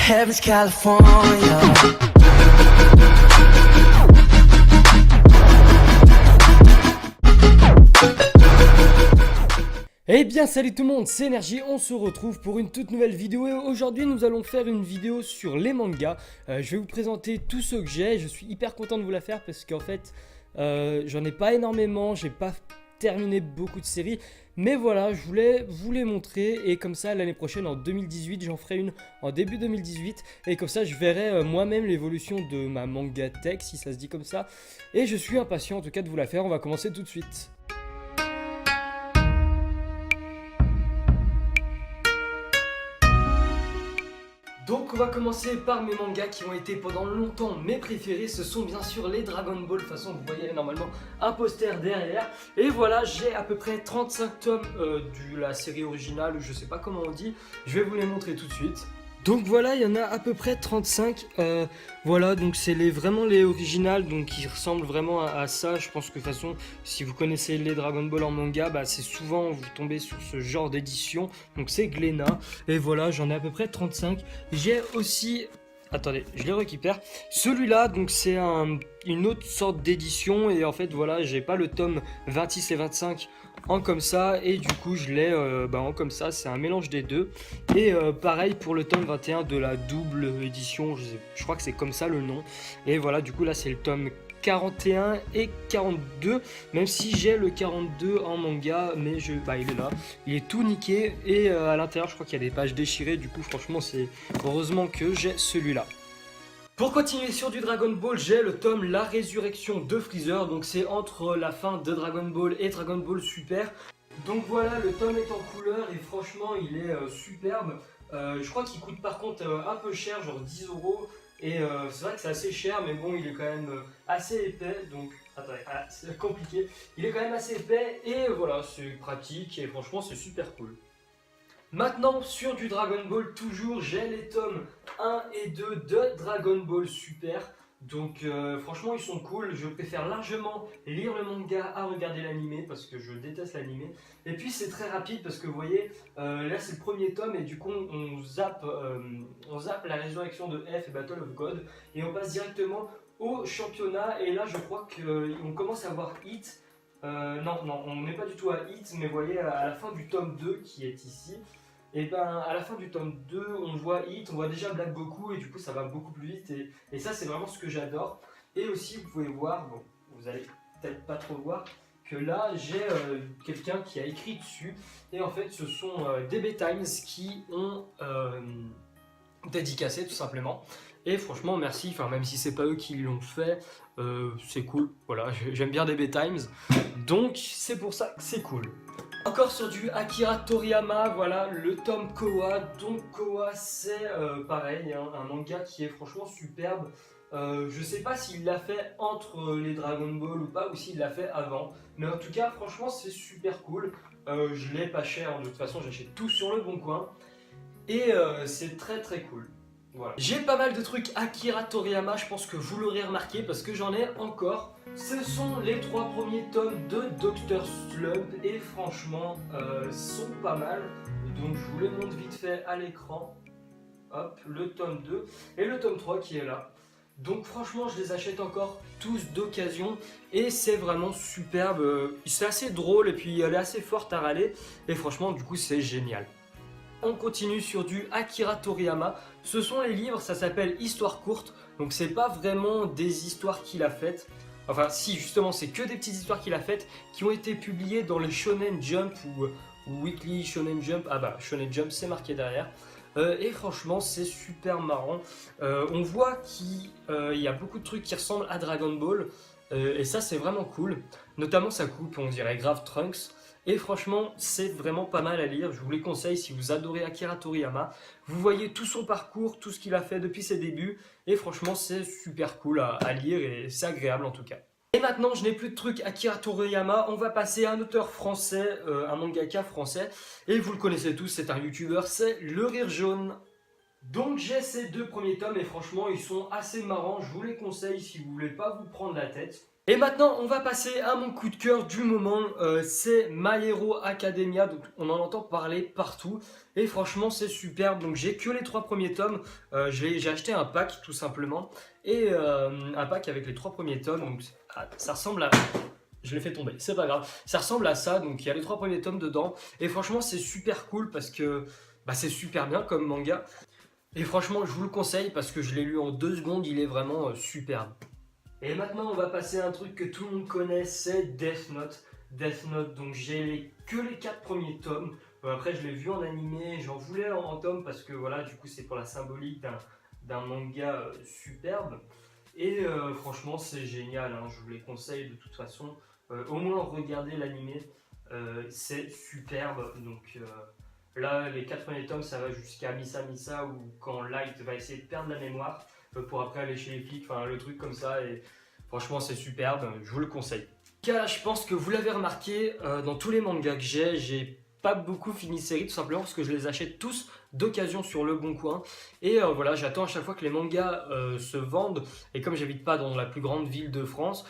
Heaven's California. Eh bien salut tout le monde, c'est Energy, on se retrouve pour une toute nouvelle vidéo et aujourd'hui nous allons faire une vidéo sur les mangas. Je vais vous présenter tout ce que j'ai, je suis hyper content de vous la faire parce qu'en fait j'en ai pas énormément, j'ai pas terminé beaucoup de séries. Mais voilà, je voulais vous les montrer et comme ça l'année prochaine en 2018 j'en ferai une en début 2018 et comme ça je verrai moi-même l'évolution de ma manga tech si ça se dit comme ça. Et je suis impatient en tout cas de vous la faire, on va commencer tout de suite. Donc on va commencer par mes mangas qui ont été pendant longtemps mes préférés. Ce sont bien sûr les Dragon Ball. De toute façon vous voyez normalement un poster derrière. Et voilà, j'ai à peu près 35 tomes de la série originale, je sais pas comment on dit. Je vais vous les montrer tout de suite. Donc voilà, il y en a à peu près 35. Voilà, donc c'est vraiment les originales, donc ils ressemblent vraiment à ça. Je pense que de toute façon, si vous connaissez les Dragon Ball en manga, bah, c'est souvent vous tombez sur ce genre d'édition. Donc c'est Glénat. Et voilà, j'en ai à peu près 35. J'ai aussi... Attendez, je les récupère. Celui-là, donc c'est une autre sorte d'édition. Et en fait, voilà, j'ai pas le tome 26 et 25 en comme ça. Et du coup, je l'ai en comme ça. C'est un mélange des deux. Et pareil pour le tome 21 de la double édition. Je crois que c'est comme ça le nom. Et voilà, du coup, là, c'est le tome 41 et 42, même si j'ai le 42 en manga, mais il est là, il est tout niqué et à l'intérieur je crois qu'il y a des pages déchirées, du coup franchement c'est heureusement que j'ai celui-là. Pour continuer sur du Dragon Ball, j'ai le tome La Résurrection de Freezer, donc c'est entre la fin de Dragon Ball et Dragon Ball Super. Donc voilà, le tome est en couleur et franchement il est superbe. Je crois qu'il coûte par contre un peu cher, genre 10 €. Et c'est vrai que c'est assez cher, mais bon, il est quand même assez épais, donc attendez, c'est compliqué. Il est quand même assez épais et voilà, c'est pratique et franchement, c'est super cool. Maintenant, sur du Dragon Ball, toujours, j'ai les tomes 1 et 2 de Dragon Ball Super. Donc franchement, ils sont cool. Je préfère largement lire le manga à regarder l'animé parce que je déteste l'animé. Et puis c'est très rapide parce que vous voyez, là c'est le premier tome et du coup on zappe la résurrection de F et Battle of God et on passe directement au championnat. Et là je crois qu'on commence à voir Hit. Non, on n'est pas du tout à Hit, mais vous voyez à la fin du tome 2 qui est ici. Et ben à la fin du tome 2, on voit Hit, on voit déjà Black Goku et du coup ça va beaucoup plus vite et ça c'est vraiment ce que j'adore. Et aussi vous pouvez voir, bon vous allez peut-être pas trop voir, que là j'ai quelqu'un qui a écrit dessus et en fait ce sont DB Times qui ont dédicacé tout simplement. Et franchement merci, enfin même si c'est pas eux qui l'ont fait, c'est cool, voilà, j'aime bien DB Times, donc c'est pour ça que c'est cool. Encore sur du Akira Toriyama, voilà le tome Koa. Donc Koa c'est pareil, hein, un manga qui est franchement superbe. Je sais pas s'il l'a fait entre les Dragon Ball ou pas, ou s'il l'a fait avant. Mais en tout cas franchement c'est super cool. Je l'ai pas cher, de toute façon j'achète tout sur le bon coin. Et c'est très très cool. Voilà. J'ai pas mal de trucs Akira Toriyama, je pense que vous l'aurez remarqué parce que j'en ai encore. Ce sont les 3 premiers tomes de Dr Slump et franchement sont pas mal. Donc je vous les montre vite fait à l'écran. Hop, le tome 2 et le tome 3 qui est là. Donc franchement je les achète encore tous d'occasion et c'est vraiment superbe. C'est assez drôle et puis elle est assez forte à râler et franchement du coup c'est génial. On continue sur du Akira Toriyama. Ce sont les livres, ça s'appelle Histoire courte. Donc c'est pas vraiment des histoires qu'il a faites. Enfin si justement c'est que des petites histoires qu'il a faites qui ont été publiées dans le Shonen Jump ou Weekly Shonen Jump. Ah bah Shonen Jump c'est marqué derrière. Et franchement c'est super marrant. On voit qu'il y a beaucoup de trucs qui ressemblent à Dragon Ball. Et ça c'est vraiment cool. Notamment sa coupe, on dirait grave Trunks. Et franchement, c'est vraiment pas mal à lire. Je vous les conseille si vous adorez Akira Toriyama. Vous voyez tout son parcours, tout ce qu'il a fait depuis ses débuts. Et franchement, c'est super cool à lire et c'est agréable en tout cas. Et maintenant, je n'ai plus de trucs Akira Toriyama. On va passer à un auteur français, un mangaka français. Et vous le connaissez tous, c'est un youtubeur, c'est Le Rire Jaune. Donc j'ai ces 2 premiers tomes et franchement, ils sont assez marrants. Je vous les conseille si vous voulez pas vous prendre la tête. Et maintenant, on va passer à mon coup de cœur du moment. C'est My Hero Academia. Donc, on en entend parler partout. Et franchement, c'est superbe. Donc, j'ai que les 3 premiers tomes. J'ai acheté un pack, tout simplement. Et un pack avec les 3 premiers tomes. Donc, ça ressemble à. Je l'ai fait tomber, c'est pas grave. Ça ressemble à ça. Donc, il y a les 3 premiers tomes dedans. Et franchement, c'est super cool parce que c'est super bien comme manga. Et franchement, je vous le conseille parce que je l'ai lu en 2 secondes. Il est vraiment superbe. Et maintenant, on va passer à un truc que tout le monde connaît, c'est Death Note. Death Note, donc que les 4 premiers tomes. Après, je l'ai vu en animé, j'en voulais en tome parce que voilà, du coup, c'est pour la symbolique d'un manga superbe. Et franchement, c'est génial, hein, je vous les conseille de toute façon. Au moins, regardez l'animé, c'est superbe. Donc là, les 4 premiers tomes, ça va jusqu'à Misa Misa, où quand Light va essayer de perdre la mémoire pour après aller chez les flics, enfin le truc comme ça. Et franchement, c'est superbe, je vous le conseille. Car je pense que vous l'avez remarqué, dans tous les mangas que j'ai pas beaucoup fini série, tout simplement parce que je les achète tous d'occasion sur Le Bon Coin. Et voilà, j'attends à chaque fois que les mangas se vendent. Et comme j'habite pas dans la plus grande ville de France,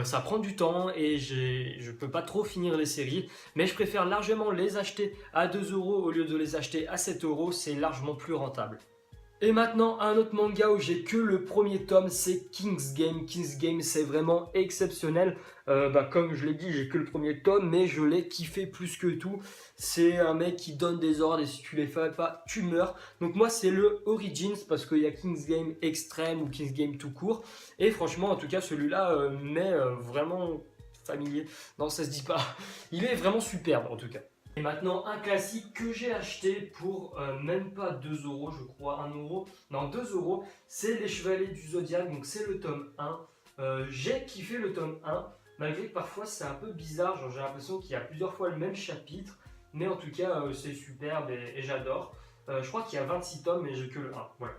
ça prend du temps et je peux pas trop finir les séries. Mais je préfère largement les acheter à 2 € au lieu de les acheter à 7 €. C'est largement plus rentable. Et maintenant, un autre manga où j'ai que le 1er tome, c'est King's Game. King's Game, c'est vraiment exceptionnel. Comme je l'ai dit, j'ai que le 1er tome, mais je l'ai kiffé plus que tout. C'est un mec qui donne des ordres et si tu les fais pas, tu meurs. Donc moi, c'est le Origins parce qu'il y a King's Game Extreme ou King's Game tout court. Et franchement, en tout cas, celui-là m'est vraiment familier. Non, ça se dit pas. Il est vraiment superbe en tout cas. Et maintenant, un classique que j'ai acheté pour même pas 2 € je crois, 1 €, non 2 €, c'est Les Chevaliers du Zodiaque, donc c'est le tome 1. J'ai kiffé le tome 1, malgré que parfois c'est un peu bizarre, genre j'ai l'impression qu'il y a plusieurs fois le même chapitre, mais en tout cas c'est superbe et j'adore. Je crois qu'il y a 26 tomes, mais j'ai que le 1, voilà.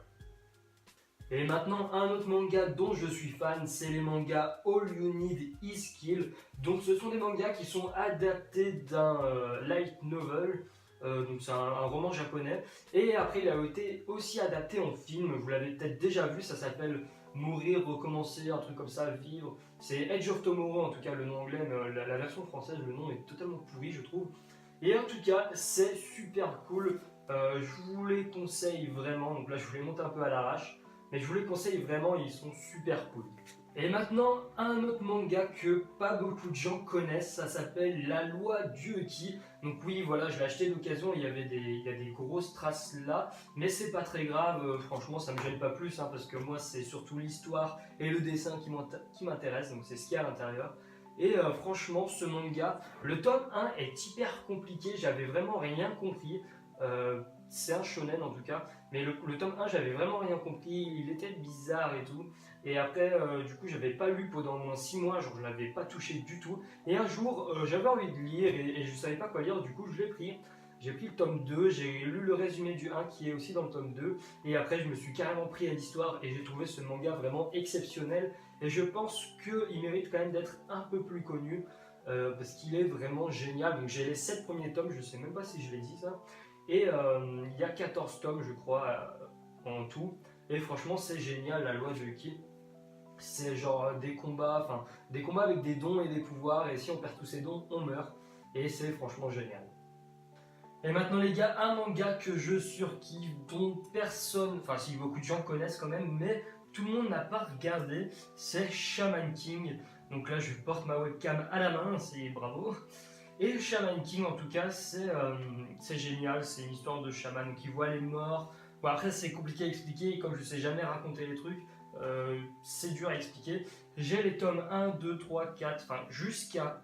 Et maintenant, un autre manga dont je suis fan, c'est les mangas All You Need Is Kill. Donc ce sont des mangas qui sont adaptés d'un light novel, donc c'est un roman japonais. Et après il a été aussi adapté en film, vous l'avez peut-être déjà vu, ça s'appelle Mourir, Recommencer, un truc comme ça, Vivre. C'est Edge of Tomorrow en tout cas le nom anglais, mais la version française, le nom est totalement pourri je trouve. Et en tout cas, c'est super cool, je vous les conseille vraiment, donc là je vous les monte un peu à l'arrache. Mais je vous les conseille vraiment, ils sont super cool. Et maintenant, un autre manga que pas beaucoup de gens connaissent, ça s'appelle La Loi du Uki. Donc oui, voilà, je l'ai acheté d'occasion, il y a des grosses traces là, mais c'est pas très grave, franchement ça me gêne pas plus, hein, parce que moi c'est surtout l'histoire et le dessin qui m'intéresse, donc c'est ce qu'il y a à l'intérieur. Et franchement, ce manga, le tome 1 est hyper compliqué, j'avais vraiment rien compris. C'est un shonen en tout cas, mais le tome 1 j'avais vraiment rien compris, il était bizarre et tout. Et après du coup j'avais pas lu pendant moins 6 mois, genre je l'avais pas touché du tout. Et un jour j'avais envie de lire et je savais pas quoi lire, du coup je l'ai pris. J'ai pris le tome 2, j'ai lu le résumé du 1 qui est aussi dans le tome 2. Et après je me suis carrément pris à l'histoire et j'ai trouvé ce manga vraiment exceptionnel. Et je pense qu'il mérite quand même d'être un peu plus connu. Parce qu'il est vraiment génial. Donc j'ai les 7 premiers tomes, je sais même pas si je l'ai dit ça. Et il y a 14 tomes, je crois, en tout. Et franchement, c'est génial, la loi de Uki. C'est genre des combats avec des dons et des pouvoirs. Et si on perd tous ces dons, on meurt. Et c'est franchement génial. Et maintenant, les gars, un manga que je surkiffe, dont personne, enfin, si beaucoup de gens connaissent quand même, mais tout le monde n'a pas regardé, c'est Shaman King. Donc là, je porte ma webcam à la main, c'est bravo. Et Shaman King, en tout cas, c'est génial. C'est une histoire de chaman qui voit les morts. Bon, après, c'est compliqué à expliquer. Comme je sais jamais raconter les trucs, c'est dur à expliquer. J'ai les tomes 1, 2, 3, 4, enfin jusqu'à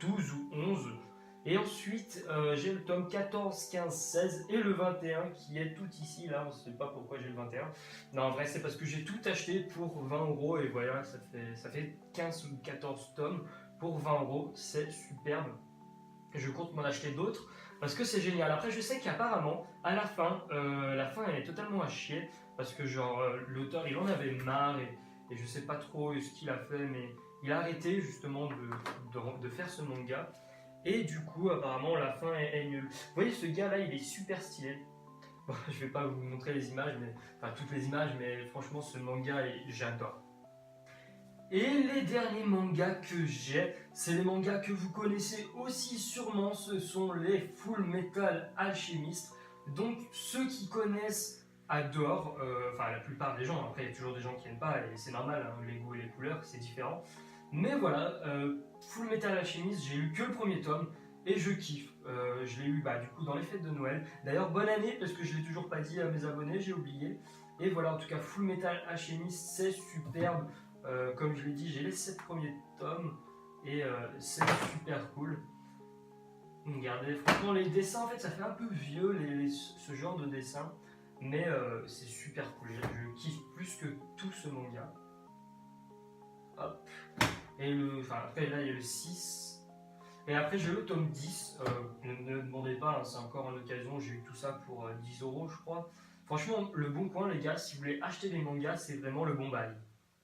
12 ou 11. Et ensuite, j'ai le tome 14, 15, 16 et le 21 qui est tout ici. Là, on ne sait pas pourquoi j'ai le 21. Non, en vrai, c'est parce que j'ai tout acheté pour 20 €. Et voilà, ça fait 15 ou 14 tomes pour 20 €. C'est superbe. Je compte m'en acheter d'autres parce que c'est génial. Après, je sais qu'apparemment, à la fin elle est totalement à chier parce que genre l'auteur il en avait marre et je sais pas trop ce qu'il a fait, mais il a arrêté justement de faire ce manga et du coup, apparemment, la fin est nulle. Vous voyez, ce gars là, il est super stylé. Bon, je vais pas vous montrer les images, enfin toutes les images, mais franchement, ce manga, j'adore. Et les derniers mangas que j'ai, c'est les mangas que vous connaissez aussi sûrement, ce sont les Full Metal Alchemist. Donc ceux qui connaissent adorent, enfin la plupart des gens, après il y a toujours des gens qui n'aiment pas et c'est normal, hein, les goûts et les couleurs c'est différent. Mais voilà, Full Metal Alchemist, j'ai lu que le premier tome et je kiffe. Je l'ai lu du coup dans les fêtes de Noël. D'ailleurs bonne année parce que je ne l'ai toujours pas dit à mes abonnés, j'ai oublié. Et voilà, en tout cas Full Metal Alchemist c'est superbe. Comme je l'ai dit, j'ai les 7 premiers tomes et c'est super cool. Regardez, franchement, les dessins, en fait, ça fait un peu vieux ce genre de dessin, mais c'est super cool. Je kiffe plus que tout ce manga. Hop. Et après, là, il y a le 6. Et après, j'ai le tome 10. Ne me demandez pas, hein, c'est encore en occasion. J'ai eu tout ça pour 10 €, je crois. Franchement, le bon coin, les gars, si vous voulez acheter des mangas, c'est vraiment le bon bail.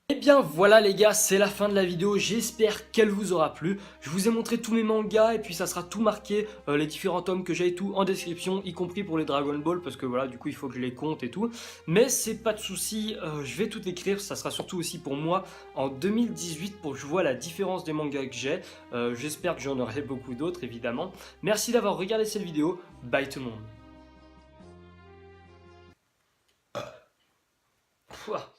Et bien voilà les gars, c'est la fin de la vidéo, j'espère qu'elle vous aura plu. Je vous ai montré tous mes mangas et puis ça sera tout marqué, les différents tomes que j'ai et tout en description, y compris pour les Dragon Ball parce que voilà, du coup il faut que je les compte et tout. Mais c'est pas de souci, je vais tout écrire, ça sera surtout aussi pour moi en 2018 pour que je vois la différence des mangas que j'ai. J'espère que j'en aurai beaucoup d'autres évidemment. Merci d'avoir regardé cette vidéo, bye tout le monde. Pouah.